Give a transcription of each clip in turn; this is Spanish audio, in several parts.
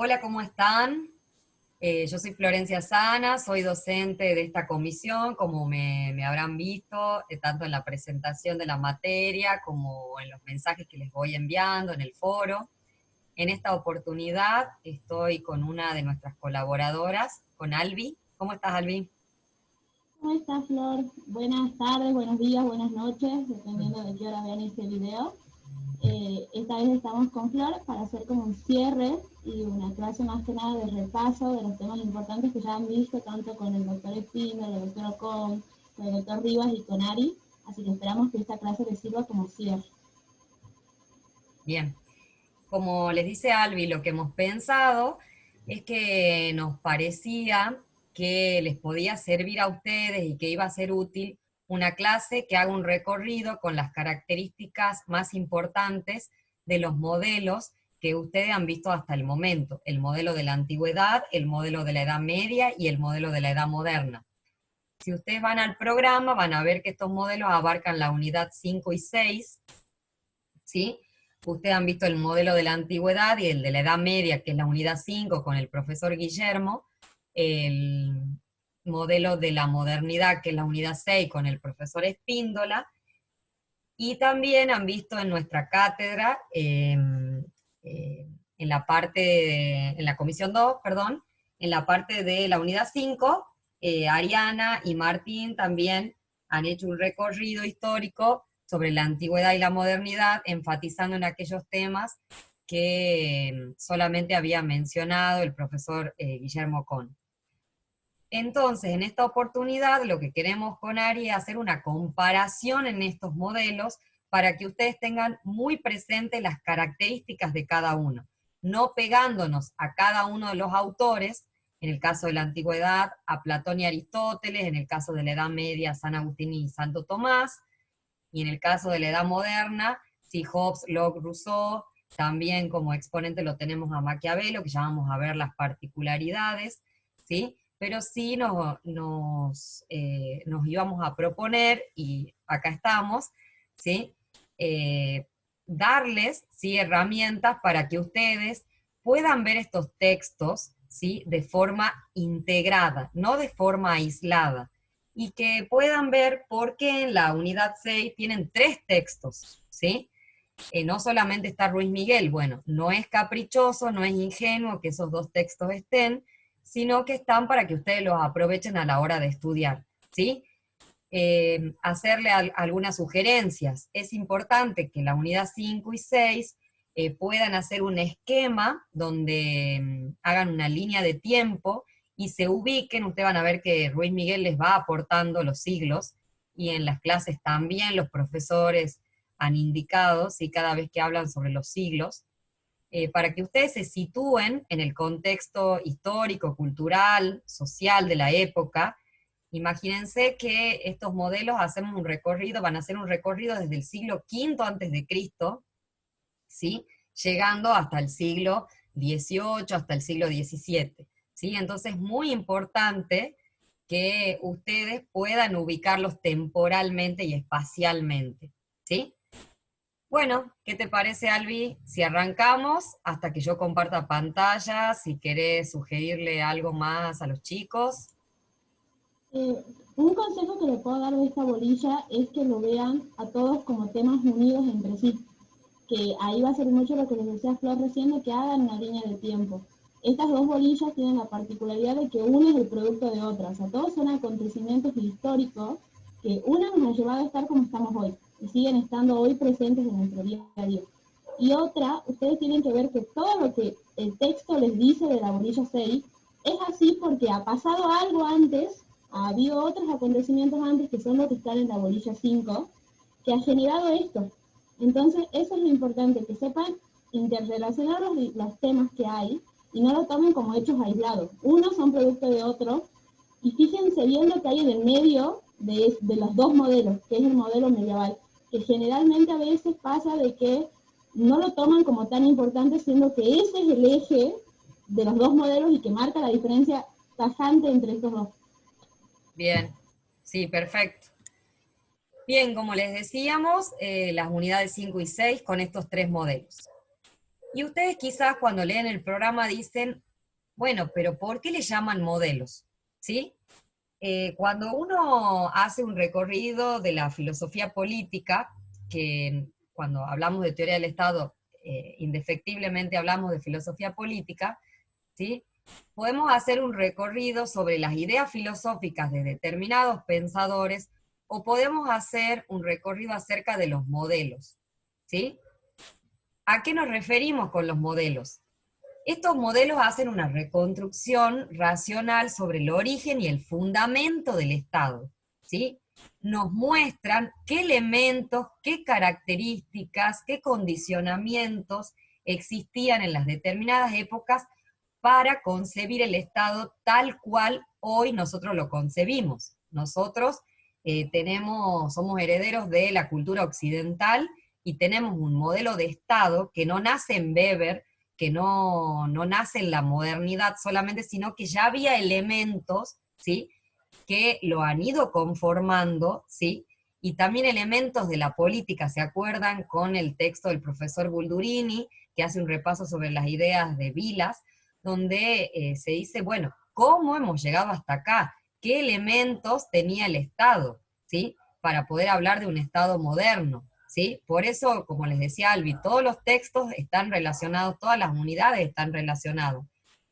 Hola, ¿cómo están? Yo soy Florencia Sana, soy docente de esta comisión, como me habrán visto, tanto en la presentación de la materia como en los mensajes que les voy enviando en el foro. En esta oportunidad estoy con una de nuestras colaboradoras, con Albi. ¿Cómo estás, Albi? ¿Cómo estás, Flor? Buenas tardes, buenos días, buenas noches, dependiendo de qué hora vean este video. Esta vez estamos con Flor para hacer como un cierre y una clase más que nada de repaso de los temas importantes que ya han visto, tanto con el doctor Espino, el doctor Ocon, con el doctor Rivas y con Ari. Así que esperamos que esta clase les sirva como cierre. Bien. Como les dice Albi, lo que hemos pensado es que nos parecía que les podía servir a ustedes y que iba a ser útil una clase que haga un recorrido con las características más importantes de los modelos que ustedes han visto hasta el momento, el modelo de la antigüedad, el modelo de la Edad Media y el modelo de la Edad Moderna. Si ustedes van al programa, van a ver que estos modelos abarcan la unidad 5 y 6, ¿sí? Ustedes han visto el modelo de la antigüedad y el de la Edad Media, que es la unidad 5 con el profesor Guillermo, el modelo de la modernidad, que es la unidad 6 con el profesor Espíndola, y también han visto en nuestra cátedra, en la en la comisión 2, perdón, en la parte de la unidad 5, Ariana y Martín también han hecho un recorrido histórico sobre la antigüedad y la modernidad, enfatizando en aquellos temas que solamente había mencionado el profesor Guillermo Con. Entonces, en esta oportunidad, lo que queremos con Ari es hacer una comparación en estos modelos para que ustedes tengan muy presentes las características de cada uno, no pegándonos a cada uno de los autores, en el caso de la antigüedad, a Platón y Aristóteles, en el caso de la Edad Media, San Agustín y Santo Tomás, y en el caso de la Edad Moderna, si Hobbes, Locke, Rousseau, también como exponente lo tenemos a Maquiavelo, que ya vamos a ver las particularidades, ¿sí? Pero sí nos íbamos a proponer, y acá estamos, ¿sí? Darles, ¿sí?, herramientas para que ustedes puedan ver estos textos, ¿sí?, de forma integrada, no de forma aislada, y que puedan ver por qué en la unidad 6 tienen tres textos, ¿sí? No solamente está Ruiz Miguel, bueno, no es caprichoso, no es ingenuo que esos dos textos estén, sino que están para que ustedes los aprovechen a la hora de estudiar, ¿sí? Hacerle algunas sugerencias. Es importante que la unidad 5 y 6 puedan hacer un esquema donde hagan una línea de tiempo y se ubiquen. Ustedes van a ver que Ruiz Miguel les va aportando los siglos, y en las clases también los profesores han indicado, ¿sí?, cada vez que hablan sobre los siglos, para que ustedes se sitúen en el contexto histórico, cultural, social de la época. Imagínense que estos modelos hacemos un recorrido, van a hacer un recorrido desde el siglo V antes de Cristo, ¿sí?, llegando hasta el siglo XVIII, hasta el siglo XVII, ¿sí? Entonces es muy importante que ustedes puedan ubicarlos temporalmente y espacialmente, ¿sí? Bueno, ¿qué te parece, Albi? Si arrancamos hasta que yo comparta pantalla, si querés sugerirle algo más a los chicos. Un consejo que le puedo dar de esta bolilla es que lo vean a todos como temas unidos entre sí, que ahí va a ser mucho lo que les decía Flor recién, de que hagan una línea de tiempo. Estas dos bolillas tienen la particularidad de que una es el producto de otra, o sea, todos son acontecimientos históricos que una nos ha llevado a estar como estamos hoy, y siguen estando hoy presentes en nuestro día a día. Y otra, ustedes tienen que ver que todo lo que el texto les dice de la bolilla 6 es así porque ha pasado algo antes, ha habido otros acontecimientos antes que son los que están en la bolilla 5, que ha generado esto. Entonces, eso es lo importante, que sepan interrelacionar los temas que hay y no lo tomen como hechos aislados. Unos son producto de otros, y fíjense bien lo que hay en el medio de los dos modelos, que es el modelo medieval, que generalmente a veces pasa de que no lo toman como tan importante, siendo que ese es el eje de los dos modelos y que marca la diferencia tajante entre estos dos. Bien, sí, perfecto. Bien, como les decíamos, las unidades 5 y 6 con estos tres modelos. Y ustedes quizás cuando leen el programa dicen, bueno, pero ¿por qué le llaman modelos? ¿Sí? Cuando uno hace un recorrido de la filosofía política, que cuando hablamos de teoría del Estado, indefectiblemente hablamos de filosofía política, ¿sí? Podemos hacer un recorrido sobre las ideas filosóficas de determinados pensadores o podemos hacer un recorrido acerca de los modelos, ¿sí? ¿A qué nos referimos con los modelos? Estos modelos hacen una reconstrucción racional sobre el origen y el fundamento del Estado, ¿sí? Nos muestran qué elementos, qué características, qué condicionamientos existían en las determinadas épocas para concebir el Estado tal cual hoy nosotros lo concebimos. Nosotros somos herederos de la cultura occidental y tenemos un modelo de Estado que no nace en Weber, que no nace en la modernidad solamente, sino que ya había elementos, ¿sí? Que lo han ido conformando, ¿sí? Y también elementos de la política, ¿se acuerdan? Con el texto del profesor Buldurini, que hace un repaso sobre las ideas de Vilas, donde se dice, bueno, ¿cómo hemos llegado hasta acá? ¿Qué elementos tenía el Estado, ¿sí? Para poder hablar de un Estado moderno, ¿sí? Por eso, como les decía Albi, todos los textos están relacionados, todas las unidades están relacionadas.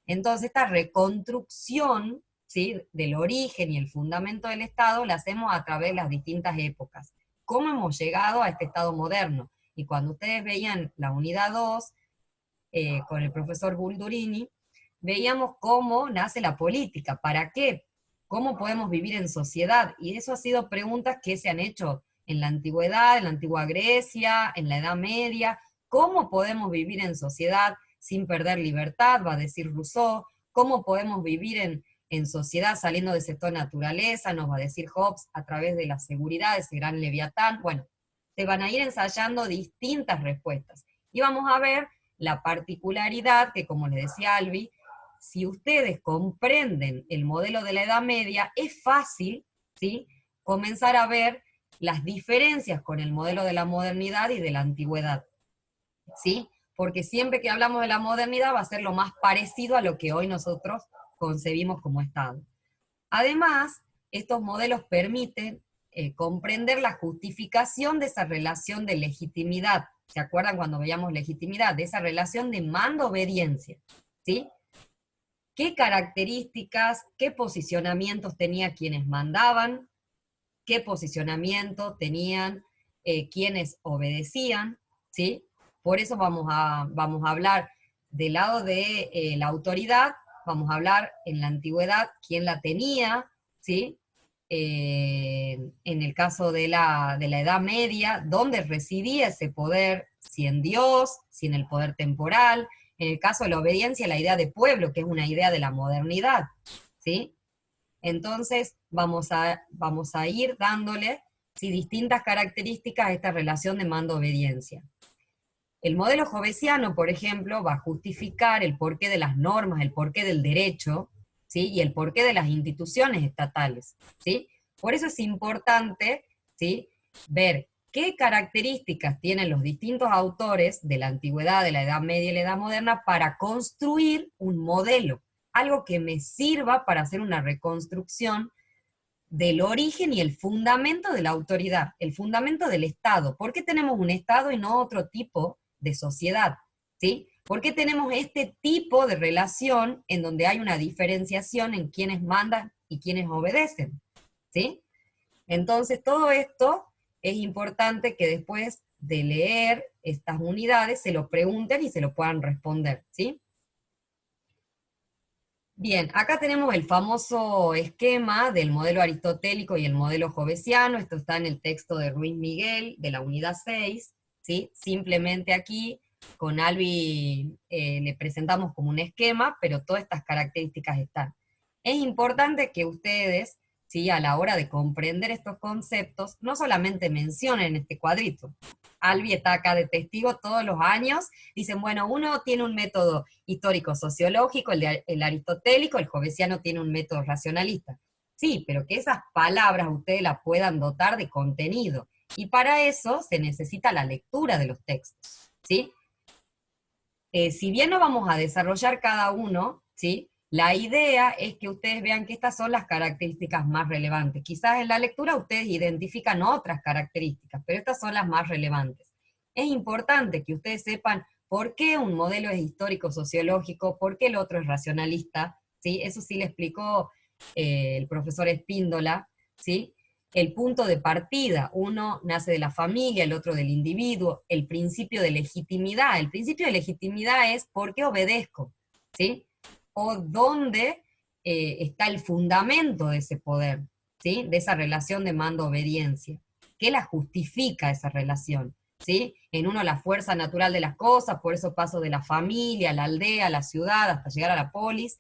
Entonces, esta reconstrucción, ¿sí? Del origen y el fundamento del Estado la hacemos a través de las distintas épocas. ¿Cómo hemos llegado a este Estado moderno? Y cuando ustedes veían la unidad 2, con el profesor Buldurini, veíamos cómo nace la política, para qué, cómo podemos vivir en sociedad, y eso ha sido preguntas que se han hecho en la antigüedad, en la antigua Grecia, en la Edad Media, cómo podemos vivir en sociedad sin perder libertad, va a decir Rousseau, cómo podemos vivir en sociedad saliendo de ese sector naturaleza, nos va a decir Hobbes, a través de la seguridad, de ese gran Leviatán, bueno, se van a ir ensayando distintas respuestas. Y vamos a ver la particularidad que, como les decía Albi, si ustedes comprenden el modelo de la Edad Media, es fácil, ¿sí?, comenzar a ver las diferencias con el modelo de la modernidad y de la antigüedad, ¿sí? Porque siempre que hablamos de la modernidad va a ser lo más parecido a lo que hoy nosotros concebimos como Estado. Además, estos modelos permiten comprender la justificación de esa relación de legitimidad. ¿Se acuerdan cuando veíamos legitimidad? De esa relación de mando-obediencia, ¿sí? ¿Qué características, qué posicionamientos tenía quienes mandaban? ¿Qué posicionamiento tenían quienes obedecían? ¿Sí? Por eso vamos a hablar del lado de la autoridad, vamos a hablar en la antigüedad quién la tenía, ¿sí? En el caso de la Edad Media, dónde residía ese poder, si en Dios, si en el poder temporal. En el caso de la obediencia, la idea de pueblo, que es una idea de la modernidad, ¿sí? Entonces vamos a ir dándole, ¿sí?, distintas características a esta relación de mando-obediencia. El modelo jovesiano, por ejemplo, va a justificar el porqué de las normas, el porqué del derecho, ¿sí?, y el porqué de las instituciones estatales, ¿sí? Por eso es importante, ¿sí?, ver qué características tienen los distintos autores de la antigüedad, de la Edad Media y la Edad Moderna para construir un modelo, algo que me sirva para hacer una reconstrucción del origen y el fundamento de la autoridad, el fundamento del Estado. ¿Por qué tenemos un Estado y no otro tipo de sociedad? ¿Sí? ¿Por qué tenemos este tipo de relación en donde hay una diferenciación en quienes mandan y quienes obedecen? ¿Sí? Entonces, todo esto es importante que después de leer estas unidades se lo pregunten y se lo puedan responder, ¿sí? Bien, acá tenemos el famoso esquema del modelo aristotélico y el modelo jovesiano. Esto está en el texto de Ruiz Miguel, de la unidad 6, ¿sí? Simplemente aquí, con Albi, le presentamos como un esquema, pero todas estas características están. Es importante que ustedes, ¿sí?, a la hora de comprender estos conceptos, no solamente mencionen este cuadrito. Albi está acá de testigo todos los años. Dicen, bueno, uno tiene un método histórico-sociológico, el aristotélico, el jovesiano tiene un método racionalista. Sí, pero que esas palabras ustedes las puedan dotar de contenido. Y para eso se necesita la lectura de los textos, ¿sí? Si bien no vamos a desarrollar cada uno, ¿sí? La idea es que ustedes vean que estas son las características más relevantes. Quizás en la lectura ustedes identifican otras características, pero estas son las más relevantes. Es importante que ustedes sepan por qué un modelo es histórico-sociológico, por qué el otro es racionalista, ¿sí? Eso sí le explicó el profesor Espíndola, ¿sí? El punto de partida, uno nace de la familia, el otro del individuo, el principio de legitimidad. El principio de legitimidad es por qué obedezco, ¿sí? O dónde está el fundamento de ese poder, ¿sí? De esa relación de mando-obediencia. ¿Qué la justifica esa relación? ¿Sí? En uno la fuerza natural de las cosas, por eso paso de la familia, a la aldea, a la ciudad, hasta llegar a la polis.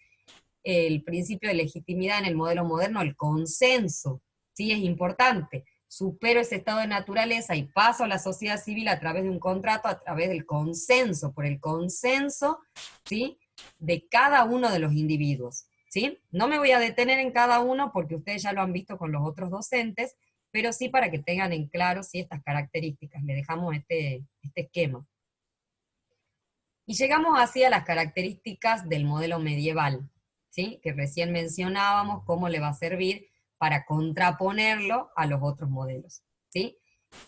El principio de legitimidad en el modelo moderno, el consenso, ¿sí? Es importante. Supero ese estado de naturaleza y paso a la sociedad civil a través de un contrato, a través del consenso, por el consenso, ¿sí? De cada uno de los individuos, ¿sí? No me voy a detener en cada uno porque ustedes ya lo han visto con los otros docentes, pero sí para que tengan en claro sí, estas características. Le dejamos este esquema. Y llegamos así a las características del modelo medieval, ¿sí? Que recién mencionábamos cómo le va a servir para contraponerlo a los otros modelos, ¿sí?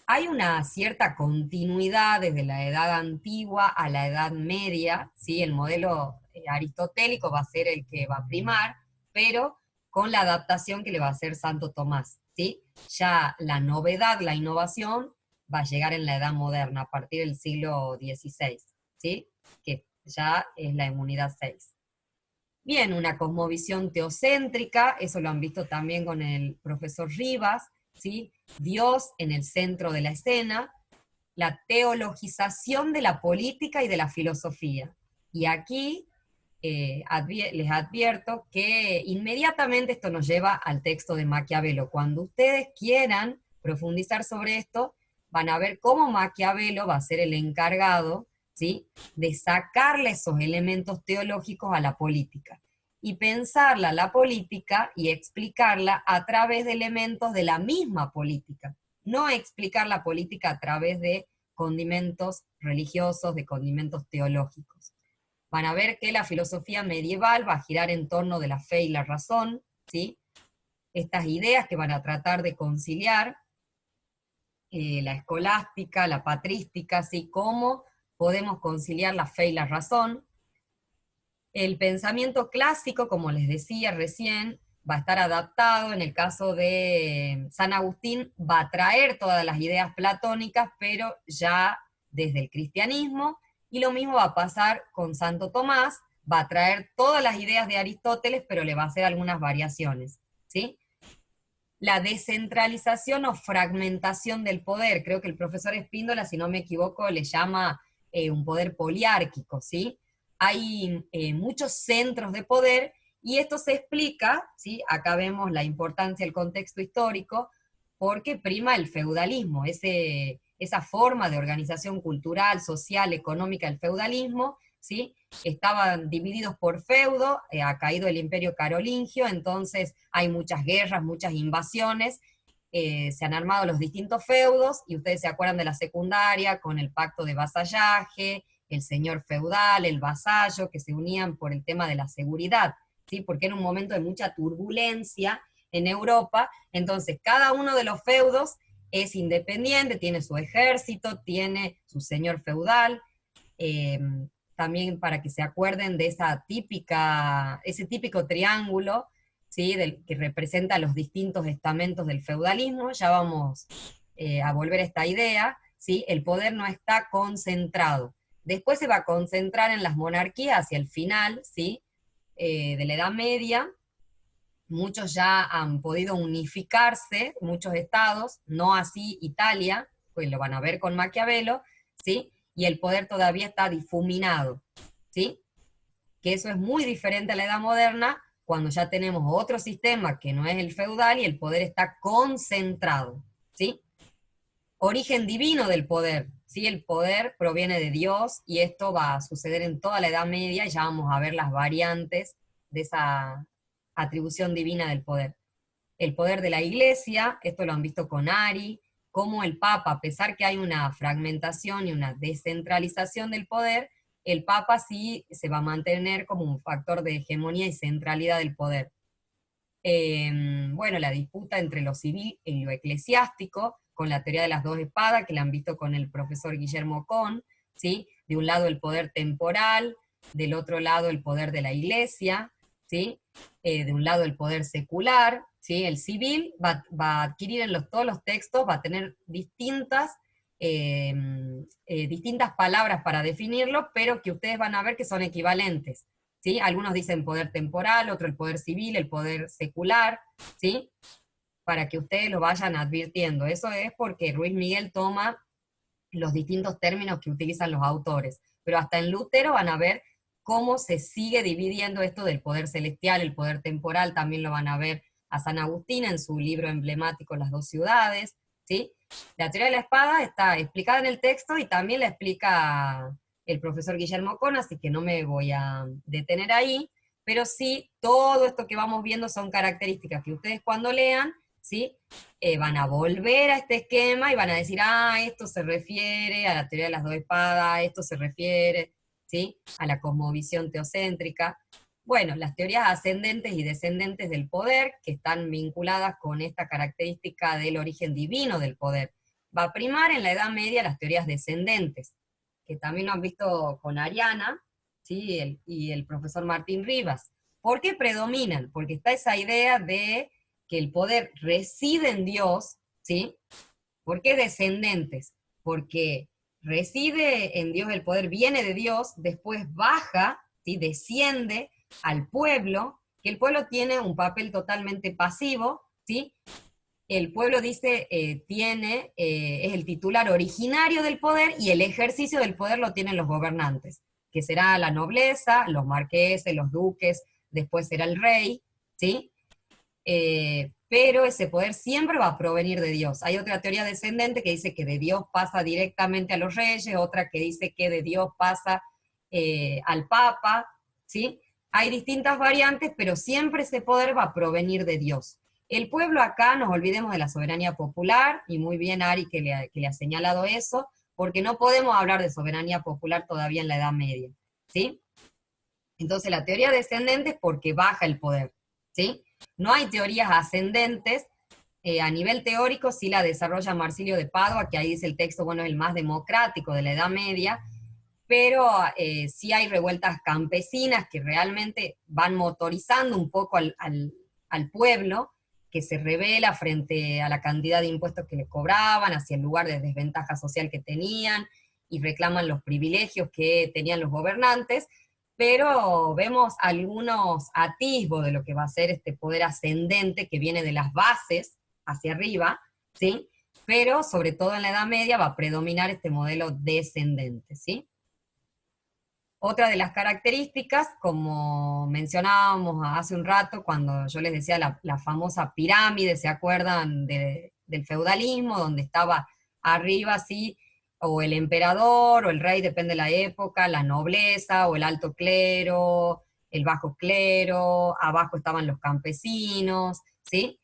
Hay una cierta continuidad desde la edad antigua a la edad media, ¿sí? El modelo aristotélico va a ser el que va a primar, pero con la adaptación que le va a hacer Santo Tomás, ¿sí? Ya la novedad, la innovación, va a llegar en la edad moderna, a partir del siglo XVI, ¿sí? Que ya es la inmunidad 6. Bien, una cosmovisión teocéntrica, eso lo han visto también con el profesor Rivas, ¿sí? Dios en el centro de la escena, la teologización de la política y de la filosofía. Y aquí les advierto que inmediatamente esto nos lleva al texto de Maquiavelo. Cuando ustedes quieran profundizar sobre esto, van a ver cómo Maquiavelo va a ser el encargado, ¿sí? De sacarle esos elementos teológicos a la política y pensarla la política y explicarla a través de elementos de la misma política, no explicar la política a través de condimentos religiosos, de condimentos teológicos. Van a ver que la filosofía medieval va a girar en torno de la fe y la razón, ¿sí? Estas ideas que van a tratar de conciliar la escolástica, la patrística, así como podemos conciliar la fe y la razón. El pensamiento clásico, como les decía recién, va a estar adaptado. En el caso de San Agustín, va a traer todas las ideas platónicas, pero ya desde el cristianismo, y lo mismo va a pasar con Santo Tomás, va a traer todas las ideas de Aristóteles, pero le va a hacer algunas variaciones, ¿sí? La descentralización o fragmentación del poder, creo que el profesor Espíndola, si no me equivoco, le llama un poder poliárquico, ¿sí? Hay muchos centros de poder y esto se explica, ¿sí? Acá vemos la importancia del contexto histórico, porque prima el feudalismo, esa forma de organización cultural, social, económica del feudalismo, ¿sí? Estaban divididos por feudo, ha caído el imperio carolingio, entonces hay muchas guerras, muchas invasiones, se han armado los distintos feudos, y ustedes se acuerdan de la secundaria, con el pacto de vasallaje, el señor feudal, el vasallo, que se unían por el tema de la seguridad, ¿sí? Porque era un momento de mucha turbulencia en Europa, entonces cada uno de los feudos es independiente, tiene su ejército, tiene su señor feudal, eh, también para que se acuerden de ese típico triángulo, ¿sí? Que representa los distintos estamentos del feudalismo. Ya vamos a volver a esta idea, ¿sí? El poder no está concentrado. Después se va a concentrar en las monarquías hacia el final, ¿sí? De la Edad Media. Muchos ya han podido unificarse, muchos estados, no así Italia, pues lo van a ver con Maquiavelo, ¿sí? Y el poder todavía está difuminado, ¿sí? Que eso es muy diferente a la edad moderna, cuando ya tenemos otro sistema que no es el feudal y el poder está concentrado, ¿sí? Origen divino del poder, ¿sí? El poder proviene de Dios y esto va a suceder en toda la Edad Media y ya vamos a ver las variantes de esa atribución divina del poder. El poder de la iglesia, esto lo han visto con Ari, como el Papa, a pesar que hay una fragmentación y una descentralización del poder, el Papa sí se va a mantener como un factor de hegemonía y centralidad del poder. Bueno, la disputa entre lo civil y lo eclesiástico, con la teoría de las dos espadas, que la han visto con el profesor Guillermo Kohn, ¿sí? De un lado el poder temporal, del otro lado el poder de la iglesia, ¿sí? De un lado el poder secular, ¿sí? El civil va a adquirir en todos los textos, va a tener distintas palabras para definirlo, pero que ustedes van a ver que son equivalentes. ¿Sí? Algunos dicen poder temporal, otro el poder civil, el poder secular, ¿sí? Para que ustedes lo vayan advirtiendo. Eso es porque Ruiz Miguel toma los distintos términos que utilizan los autores, pero hasta en Lutero van a ver cómo se sigue dividiendo esto del poder celestial, el poder temporal, también lo van a ver a San Agustín en su libro emblemático Las dos ciudades, ¿sí? La teoría de la espada está explicada en el texto y también la explica el profesor Guillermo Kohn, así que no me voy a detener ahí, pero sí, todo esto que vamos viendo son características que ustedes cuando lean, ¿sí? Van a volver a este esquema y van a decir, esto se refiere a la teoría de las dos espadas, esto se refiere, ¿sí? A la cosmovisión teocéntrica. Bueno, las teorías ascendentes y descendentes del poder, que están vinculadas con esta característica del origen divino del poder. Va a primar en la Edad Media las teorías descendentes, que también lo han visto con Ariana, ¿sí? Y el profesor Martín Rivas. ¿Por qué predominan? Porque está esa idea de que el poder reside en Dios, ¿sí? ¿Por qué descendentes? Porque reside en Dios el poder, viene de Dios, después baja, ¿sí? Desciende al pueblo, que el pueblo tiene un papel totalmente pasivo, ¿sí? El pueblo dice, es el titular originario del poder y el ejercicio del poder lo tienen los gobernantes, que será la nobleza, los marqueses, los duques, después será el rey, ¿sí? Pero ese poder siempre va a provenir de Dios. Hay otra teoría descendente que dice que de Dios pasa directamente a los reyes, otra que dice que de Dios pasa al Papa, ¿sí? Hay distintas variantes, pero siempre ese poder va a provenir de Dios. El pueblo acá, nos olvidemos de la soberanía popular, y muy bien Ari que le ha señalado eso, porque no podemos hablar de soberanía popular todavía en la Edad Media, ¿sí? Entonces la teoría descendente es porque baja el poder, ¿sí? No hay teorías ascendentes, a nivel teórico sí la desarrolla Marsilio de Padua, que ahí dice el texto, bueno, es el más democrático de la Edad Media, pero sí hay revueltas campesinas que realmente van motorizando un poco al pueblo, que se revela frente a la cantidad de impuestos que le cobraban, hacia el lugar de desventaja social que tenían, y reclaman los privilegios que tenían los gobernantes, pero vemos algunos atisbos de lo que va a ser este poder ascendente que viene de las bases hacia arriba, ¿sí? Pero sobre todo en la Edad Media va a predominar este modelo descendente, ¿sí? Otra de las características, como mencionábamos hace un rato, cuando yo les decía la famosa pirámide, ¿se acuerdan del feudalismo, donde estaba arriba, sí, o el emperador, o el rey, depende de la época, la nobleza, o el alto clero, el bajo clero, abajo estaban los campesinos, ¿sí?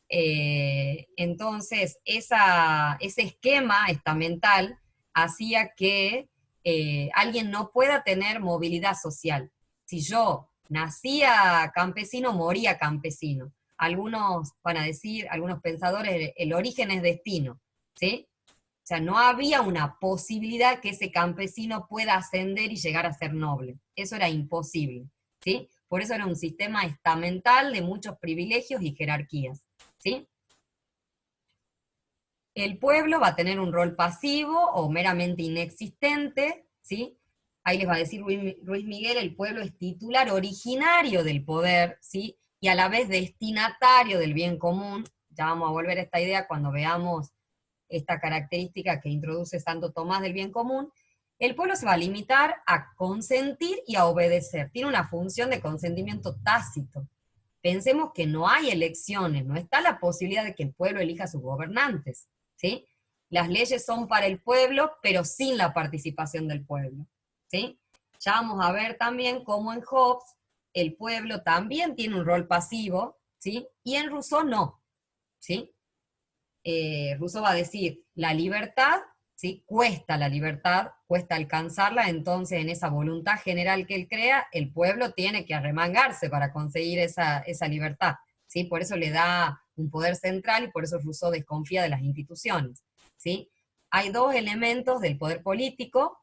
Entonces, ese esquema estamental hacía que alguien no pueda tener movilidad social. Si yo nacía campesino, moría campesino. Algunos van a decir, algunos pensadores, el origen es destino, ¿sí? O sea, no había una posibilidad que ese campesino pueda ascender y llegar a ser noble. Eso era imposible, ¿sí? Por eso era un sistema estamental de muchos privilegios y jerarquías, ¿sí? El pueblo va a tener un rol pasivo o meramente inexistente, ¿sí? Ahí les va a decir Ruiz Miguel, el pueblo es titular originario del poder, ¿sí? Y a la vez destinatario del bien común. Ya vamos a volver a esta idea cuando veamos esta característica que introduce Santo Tomás del bien común. El pueblo se va a limitar a consentir y a obedecer. Tiene una función de consentimiento tácito. Pensemos que no hay elecciones, no está la posibilidad de que el pueblo elija a sus gobernantes, ¿sí? Las leyes son para el pueblo, pero sin la participación del pueblo, ¿sí? Ya vamos a ver también cómo en Hobbes el pueblo también tiene un rol pasivo, ¿sí? Y en Rousseau no, ¿sí? Rousseau va a decir, la libertad, ¿sí? Cuesta la libertad, cuesta alcanzarla, entonces en esa voluntad general que él crea, el pueblo tiene que arremangarse para conseguir esa libertad, ¿sí? Por eso le da un poder central y por eso Rousseau desconfía de las instituciones, ¿sí? Hay dos elementos del poder político,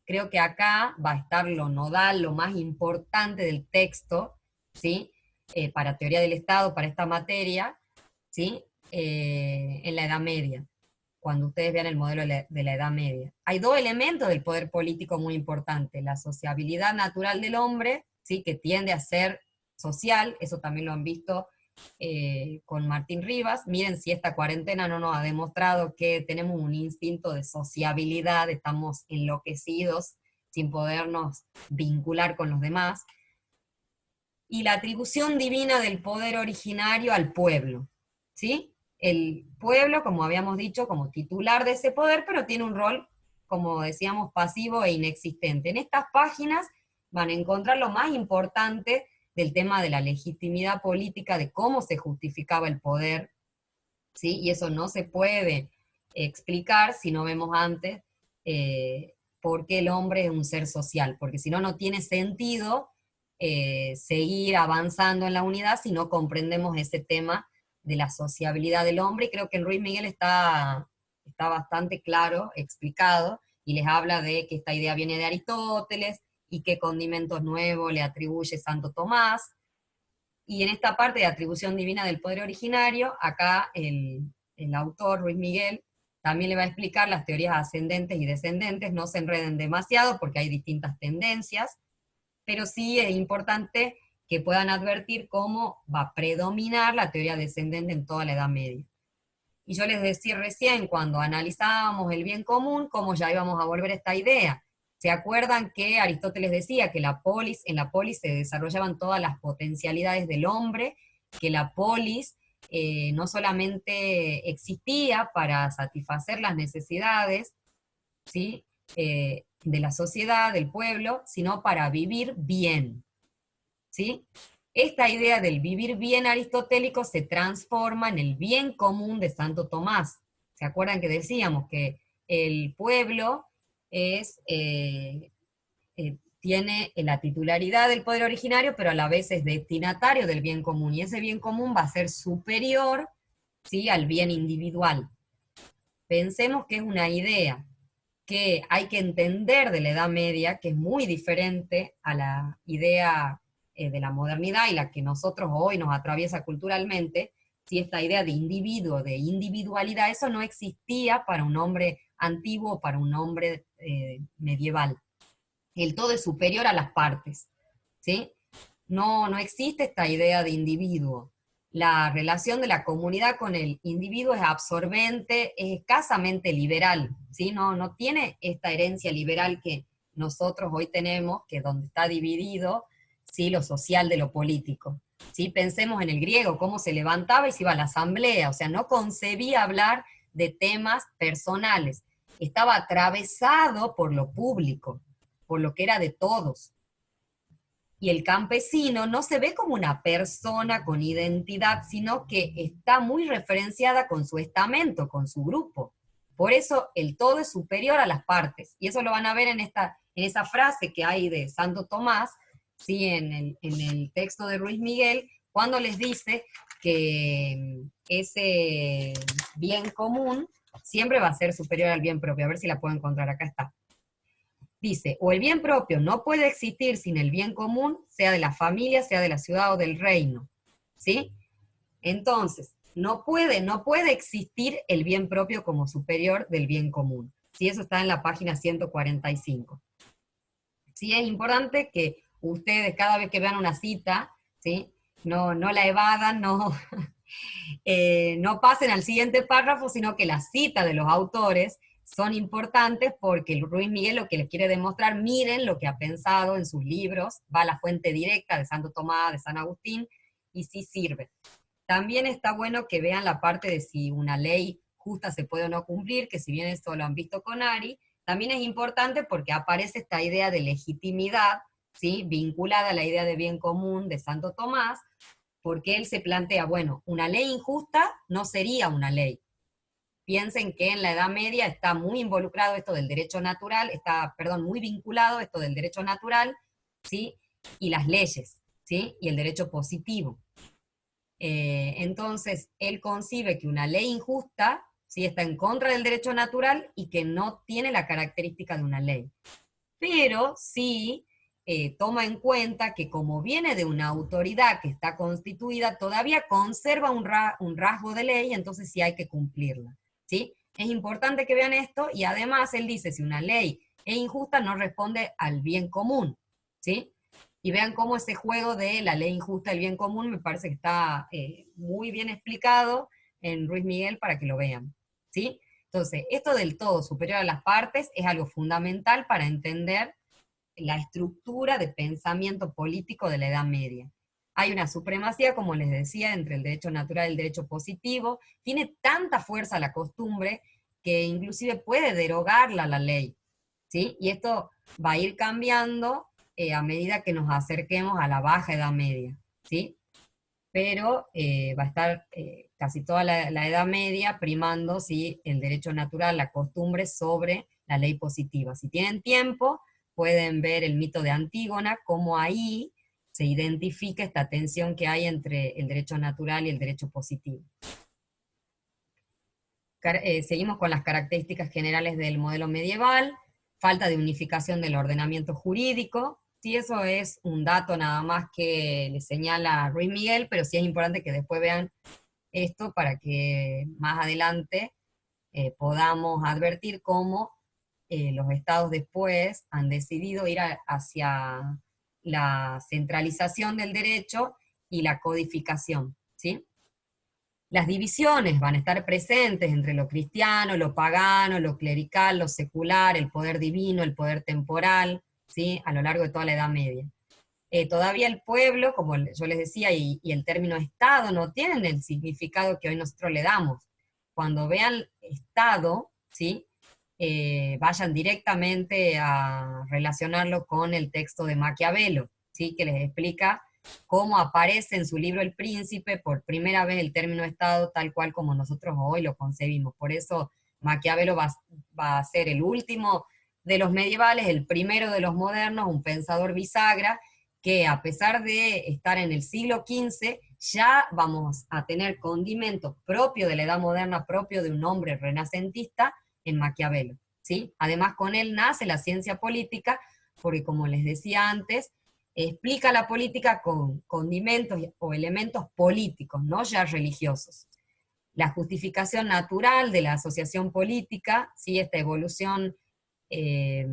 creo que acá va a estar lo nodal, lo más importante del texto, ¿sí? Para teoría del Estado, para esta materia, ¿sí? En la Edad Media, cuando ustedes vean el modelo de la Edad Media. Hay dos elementos del poder político muy importantes, la sociabilidad natural del hombre, ¿sí? Que tiende a ser social, eso también lo han visto con Martín Rivas. Miren si esta cuarentena no nos ha demostrado que tenemos un instinto de sociabilidad, estamos enloquecidos sin podernos vincular con los demás. Y la atribución divina del poder originario al pueblo, ¿sí? El pueblo, como habíamos dicho, como titular de ese poder, pero tiene un rol, como decíamos, pasivo e inexistente. En estas páginas van a encontrar lo más importante del tema de la legitimidad política, de cómo se justificaba el poder, ¿sí? Y eso no se puede explicar si no vemos antes por qué el hombre es un ser social, porque si no, no tiene sentido seguir avanzando en la unidad si no comprendemos ese tema de la sociabilidad del hombre, y creo que en Ruiz Miguel está bastante claro, explicado, y les habla de que esta idea viene de Aristóteles, y qué condimentos nuevos le atribuye Santo Tomás, y en esta parte de atribución divina del poder originario, acá el autor, Ruiz Miguel, también le va a explicar las teorías ascendentes y descendentes, no se enreden demasiado porque hay distintas tendencias, pero sí es importante que puedan advertir cómo va a predominar la teoría descendente en toda la Edad Media. Y yo les decía recién, cuando analizábamos el bien común, cómo ya íbamos a volver a esta idea. ¿Se acuerdan que Aristóteles decía que en la polis se desarrollaban todas las potencialidades del hombre, que la polis no solamente existía para satisfacer las necesidades, ¿sí? De la sociedad, del pueblo, sino para vivir bien, ¿sí? Esta idea del vivir bien aristotélico se transforma en el bien común de Santo Tomás. ¿Se acuerdan que decíamos que el pueblo tiene la titularidad del poder originario, pero a la vez es destinatario del bien común, y ese bien común va a ser superior, ¿sí? Al bien individual. Pensemos que es una idea que hay que entender de la Edad Media, que es muy diferente a la idea de la modernidad y la que nosotros hoy nos atraviesa culturalmente. Si esta idea de individuo, de individualidad, eso no existía para un hombre antiguo o para un hombre medieval. El todo es superior a las partes, ¿sí? No existe esta idea de individuo. La relación de la comunidad con el individuo es absorbente, es escasamente liberal, ¿sí? No tiene esta herencia liberal que nosotros hoy tenemos, que es donde está dividido, ¿sí? Lo social de lo político, ¿sí? Pensemos en el griego, cómo se levantaba y se iba a la asamblea, o sea, no concebía hablar de temas personales, estaba atravesado por lo público, por lo que era de todos. Y el campesino no se ve como una persona con identidad, sino que está muy referenciada con su estamento, con su grupo. Por eso el todo es superior a las partes. Y eso lo van a ver en esa frase que hay de Santo Tomás, ¿sí? En el texto de Ruiz Miguel, cuando les dice que ese bien común siempre va a ser superior al bien propio. A ver si la puedo encontrar, acá está. Dice, o el bien propio no puede existir sin el bien común, sea de la familia, sea de la ciudad o del reino, ¿sí? Entonces, no puede existir el bien propio como superior del bien común. ¿Sí? Eso está en la página 145. Sí, es importante que ustedes cada vez que vean una cita, ¿sí? No la evadan, no pasen al siguiente párrafo, sino que las citas de los autores son importantes porque Ruiz Miguel lo que les quiere demostrar, miren lo que ha pensado en sus libros, va a la fuente directa de Santo Tomás, de San Agustín, y sí sirve. También está bueno que vean la parte de si una ley justa se puede o no cumplir, que si bien esto lo han visto con Ari, también es importante porque aparece esta idea de legitimidad, ¿sí? Vinculada a la idea de bien común de Santo Tomás, porque él se plantea, bueno, una ley injusta no sería una ley, piensen que en la Edad Media está muy involucrado esto del derecho natural, está, perdón, muy vinculado esto del derecho natural, ¿sí? Y las leyes, ¿sí? Y el derecho positivo. Entonces, él concibe que una ley injusta, ¿sí? Está en contra del derecho natural y que no tiene la característica de una ley. Pero sí toma en cuenta que como viene de una autoridad que está constituida, todavía conserva un rasgo de ley, entonces sí hay que cumplirla, ¿sí? Es importante que vean esto, y además él dice, si una ley es injusta, no responde al bien común, ¿sí? Y vean cómo ese juego de la ley injusta, el bien común, me parece que está muy bien explicado en Ruiz Miguel para que lo vean, ¿sí? Entonces, esto del todo superior a las partes es algo fundamental para entender la estructura de pensamiento político de la Edad Media. Hay una supremacía, como les decía, entre el derecho natural y el derecho positivo. Tiene tanta fuerza la costumbre que inclusive puede derogarla la ley, ¿sí? Y esto va a ir cambiando a medida que nos acerquemos a la Baja Edad Media, ¿sí? Pero va a estar casi toda la Edad Media primando, ¿sí? El derecho natural, la costumbre sobre la ley positiva. Si tienen tiempo, pueden ver el mito de Antígona, cómo ahí se identifica esta tensión que hay entre el derecho natural y el derecho positivo. Seguimos con las características generales del modelo medieval, falta de unificación del ordenamiento jurídico. Sí, eso es un dato nada más que le señala Ruiz Miguel, pero sí es importante que después vean esto para que más adelante podamos advertir cómo los estados después han decidido ir hacia la centralización del derecho y la codificación, ¿sí? Las divisiones van a estar presentes entre lo cristiano, lo pagano, lo clerical, lo secular, el poder divino, el poder temporal, ¿sí? A lo largo de toda la Edad Media. Todavía el pueblo, como yo les decía, y el término Estado no tienen el significado que hoy nosotros le damos. Cuando vean Estado, ¿sí? Vayan directamente a relacionarlo con el texto de Maquiavelo, ¿sí? Que les explica cómo aparece en su libro El Príncipe por primera vez el término Estado tal cual como nosotros hoy lo concebimos. Por eso Maquiavelo va a ser el último de los medievales, el primero de los modernos, un pensador bisagra, que a pesar de estar en el siglo XV, ya vamos a tener condimentos propios de la edad moderna, propio de un hombre renacentista en Maquiavelo, ¿sí? Además, con él nace la ciencia política, porque como les decía antes, explica la política con condimentos o elementos políticos, no ya religiosos. La justificación natural de la asociación política, ¿sí? Esta evolución eh,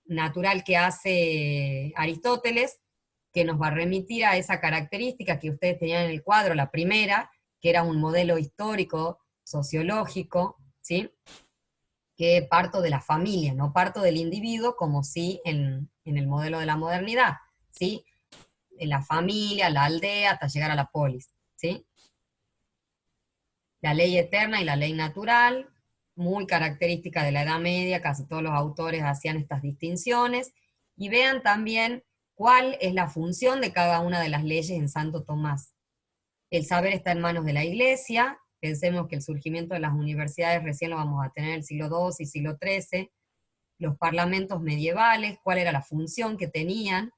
natural que hace Aristóteles, que nos va a remitir a esa característica que ustedes tenían en el cuadro, la primera, que era un modelo histórico, sociológico, ¿sí? Que parto de la familia, no parto del individuo, como sí en el modelo de la modernidad, ¿sí? En la familia, la aldea, hasta llegar a la polis, ¿sí? La ley eterna y la ley natural, muy característica de la Edad Media, casi todos los autores hacían estas distinciones, y vean también cuál es la función de cada una de las leyes en Santo Tomás. El saber está en manos de la Iglesia, pensemos que el surgimiento de las universidades recién lo vamos a tener en el siglo II y siglo XIII, los parlamentos medievales, cuál era la función que tenían.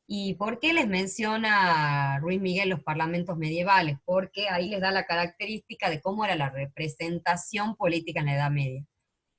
¿Y por qué les menciona Ruiz Miguel los parlamentos medievales? Porque ahí les da la característica de cómo era la representación política en la Edad Media,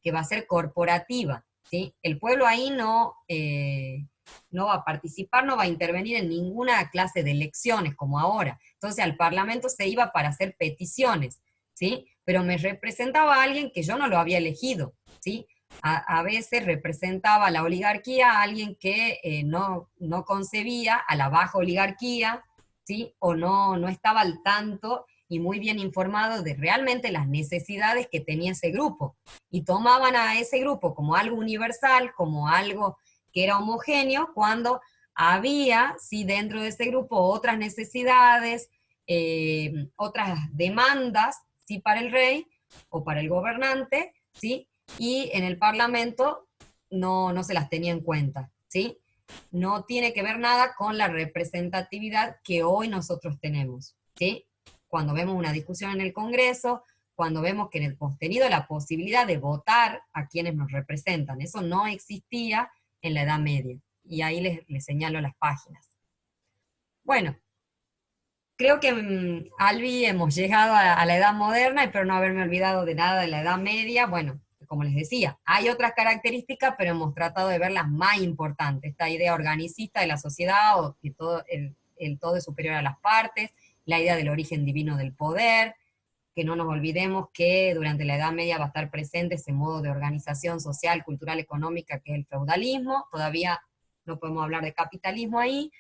que va a ser corporativa, ¿sí? El pueblo ahí no va a participar, no va a intervenir en ninguna clase de elecciones como ahora. Entonces al parlamento se iba para hacer peticiones, ¿sí? Pero me representaba a alguien que yo no lo había elegido, ¿sí? A veces representaba a la oligarquía a alguien que no concebía a la baja oligarquía, ¿sí? O no estaba al tanto y muy bien informado de realmente las necesidades que tenía ese grupo. Y tomaban a ese grupo como algo universal, como algo que era homogéneo, cuando había, ¿sí? Dentro de ese grupo otras necesidades, otras demandas, ¿sí? Para el rey o para el gobernante, ¿sí? Y en el Parlamento no se las tenía en cuenta, ¿sí? No tiene que ver nada con la representatividad que hoy nosotros tenemos, ¿sí? Cuando vemos una discusión en el Congreso, cuando vemos que hemos tenido la posibilidad de votar a quienes nos representan. Eso no existía en la Edad Media. Y ahí les señalo las páginas. Bueno, creo que, Albi, hemos llegado a la Edad Moderna, espero no haberme olvidado de nada de la Edad Media. Bueno, como les decía, hay otras características, pero hemos tratado de ver las más importantes. Esta idea organicista de la sociedad, o que todo, el todo es superior a las partes, la idea del origen divino del poder, que no nos olvidemos que durante la Edad Media va a estar presente ese modo de organización social, cultural, económica, que es el feudalismo. Todavía no podemos hablar de capitalismo ahí,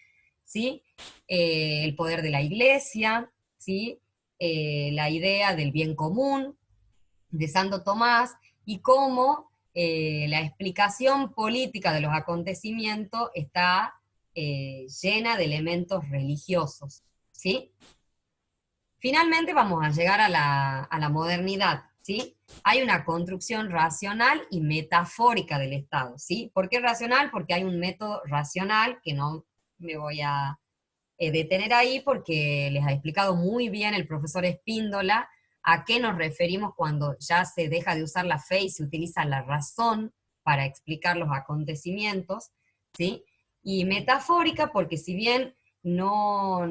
¿sí? El poder de la iglesia, ¿sí? La idea del bien común de Santo Tomás, y cómo la explicación política de los acontecimientos está llena de elementos religiosos, ¿sí? Finalmente vamos a llegar a la modernidad, ¿sí? Hay una construcción racional y metafórica del Estado, ¿sí? ¿Por qué racional? Porque hay un método racional que no me voy a detener ahí porque les ha explicado muy bien el profesor Espíndola a qué nos referimos cuando ya se deja de usar la fe y se utiliza la razón para explicar los acontecimientos, ¿sí? Y metafórica porque si bien no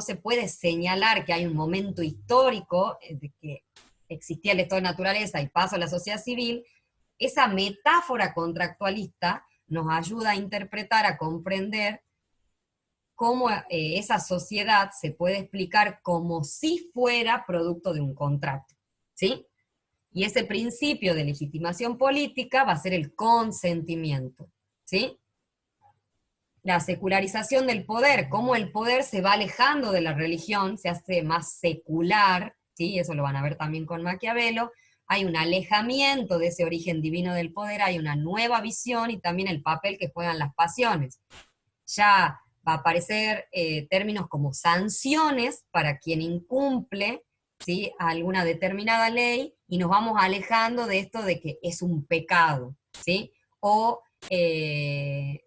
se puede señalar que hay un momento histórico de que existía el estado de naturaleza y paso a la sociedad civil, esa metáfora contractualista nos ayuda a interpretar, a comprender cómo esa sociedad se puede explicar como si fuera producto de un contrato, ¿sí? Y ese principio de legitimación política va a ser el consentimiento, ¿sí? La secularización del poder, cómo el poder se va alejando de la religión, se hace más secular, ¿sí? Eso lo van a ver también con Maquiavelo. Hay un alejamiento de ese origen divino del poder, hay una nueva visión y también el papel que juegan las pasiones. Ya va a aparecer términos como sanciones para quien incumple, ¿sí?, alguna determinada ley, y nos vamos alejando de esto de que es un pecado, ¿sí? O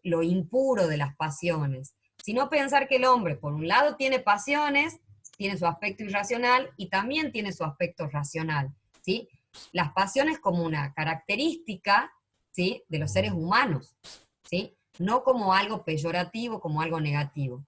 lo impuro de las pasiones, sino pensar que el hombre, por un lado, tiene pasiones, tiene su aspecto irracional y también tiene su aspecto racional, ¿sí? Las pasiones como una característica, ¿sí?, de los seres humanos, ¿sí?, no como algo peyorativo, como algo negativo.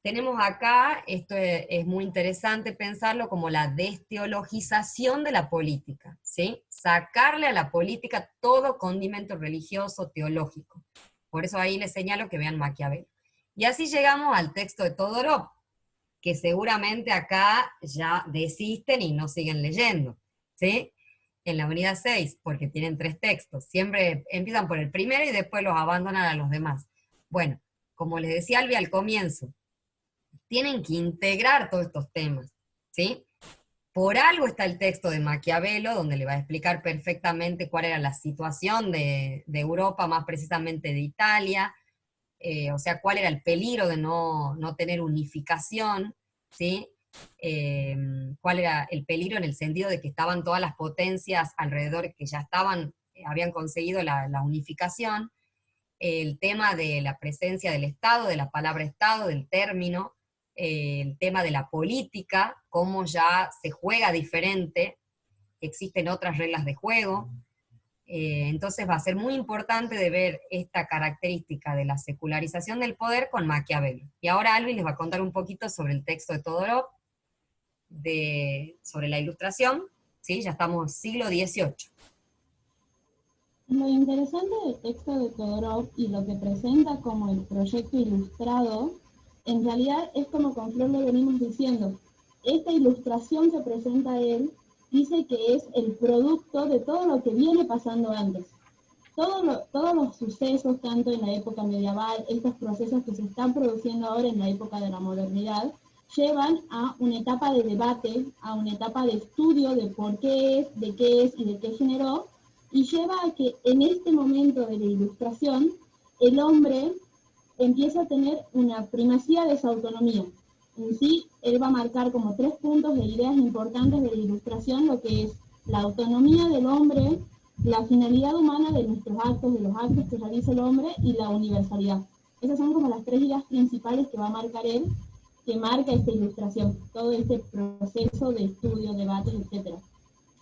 Tenemos acá, esto es muy interesante pensarlo como la desteologización de la política, ¿sí? Sacarle a la política todo condimento religioso, teológico. Por eso ahí les señalo que vean Maquiavelo. Y así llegamos al texto de Todorov, que seguramente acá ya desisten y no siguen leyendo, ¿sí? En la unidad 6, porque tienen 3 textos. Siempre empiezan por el primero y después los abandonan a los demás. Bueno, como les decía Albi al comienzo, tienen que integrar todos estos temas, ¿sí? Por algo está el texto de Maquiavelo, donde le va a explicar perfectamente cuál era la situación de Europa, más precisamente de Italia, o sea, cuál era el peligro de no tener unificación, ¿sí? Cuál era el peligro en el sentido de que estaban todas las potencias alrededor que ya estaban, habían conseguido la unificación, el tema de la presencia del Estado, de la palabra Estado, del término, el tema de la política, cómo ya se juega diferente, existen otras reglas de juego. Entonces va a ser muy importante de ver esta característica de la secularización del poder con Maquiavelo. Y ahora Alvin les va a contar un poquito sobre el texto de Todorov, sobre la ilustración, ¿sí? Ya estamos siglo XVIII. Lo interesante del texto de Todorov y lo que presenta como el proyecto ilustrado, en realidad es como con Flor le venimos diciendo. Esta ilustración que presenta él dice que es el producto de todo lo que viene pasando antes. Todos los sucesos, tanto en la época medieval, estos procesos que se están produciendo ahora en la época de la modernidad, llevan a una etapa de debate, a una etapa de estudio de por qué es, de qué es y de qué generó, y lleva a que en este momento de la ilustración, el hombre empieza a tener una primacía de su autonomía. En sí, él va a marcar como 3 puntos de ideas importantes de la ilustración, lo que es la autonomía del hombre, la finalidad humana de nuestros actos, de los actos que realiza el hombre, y la universalidad. Esas son como las 3 ideas principales que va a marcar él, que marca esta ilustración, todo este proceso de estudio, debates, etc.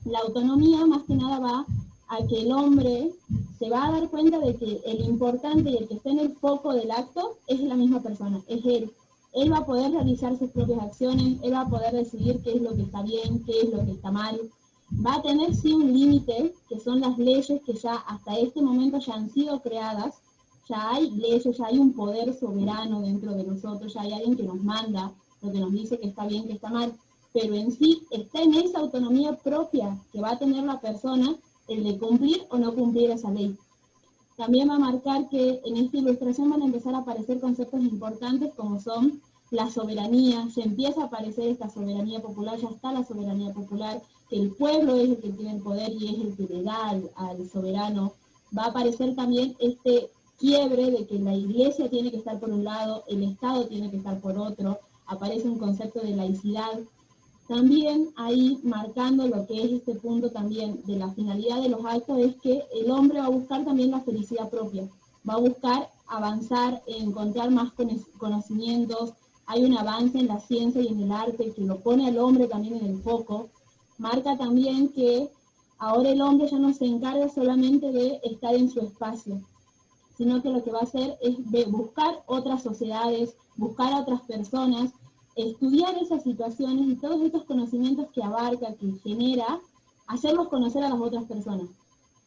La autonomía más que nada va a que el hombre se va a dar cuenta de que el importante y el que está en el foco del acto es la misma persona, es él. Él va a poder realizar sus propias acciones, él va a poder decidir qué es lo que está bien, qué es lo que está mal. Va a tener sí un límite, que son las leyes que ya hasta este momento ya han sido creadas, ya hay leyes, ya hay un poder soberano dentro de nosotros, ya hay alguien que nos manda, lo que nos dice que está bien, que está mal, pero en sí está en esa autonomía propia que va a tener la persona el de cumplir o no cumplir esa ley. También va a marcar que en esta ilustración van a empezar a aparecer conceptos importantes como son la soberanía, se empieza a aparecer esta soberanía popular, ya está la soberanía popular, que el pueblo es el que tiene el poder y es el que le da al soberano. Va a aparecer también este quiebre de que la iglesia tiene que estar por un lado, el Estado tiene que estar por otro, aparece un concepto de laicidad. También ahí marcando lo que es este punto también de la finalidad de los actos es que el hombre va a buscar también la felicidad propia, va a buscar avanzar, encontrar más conocimientos, hay un avance en la ciencia y en el arte que lo pone al hombre también en el foco, marca también que ahora el hombre ya no se encarga solamente de estar en su espacio, sino que lo que va a hacer es buscar otras sociedades, buscar a otras personas, estudiar esas situaciones y todos estos conocimientos que abarca, que genera, hacerlos conocer a las otras personas.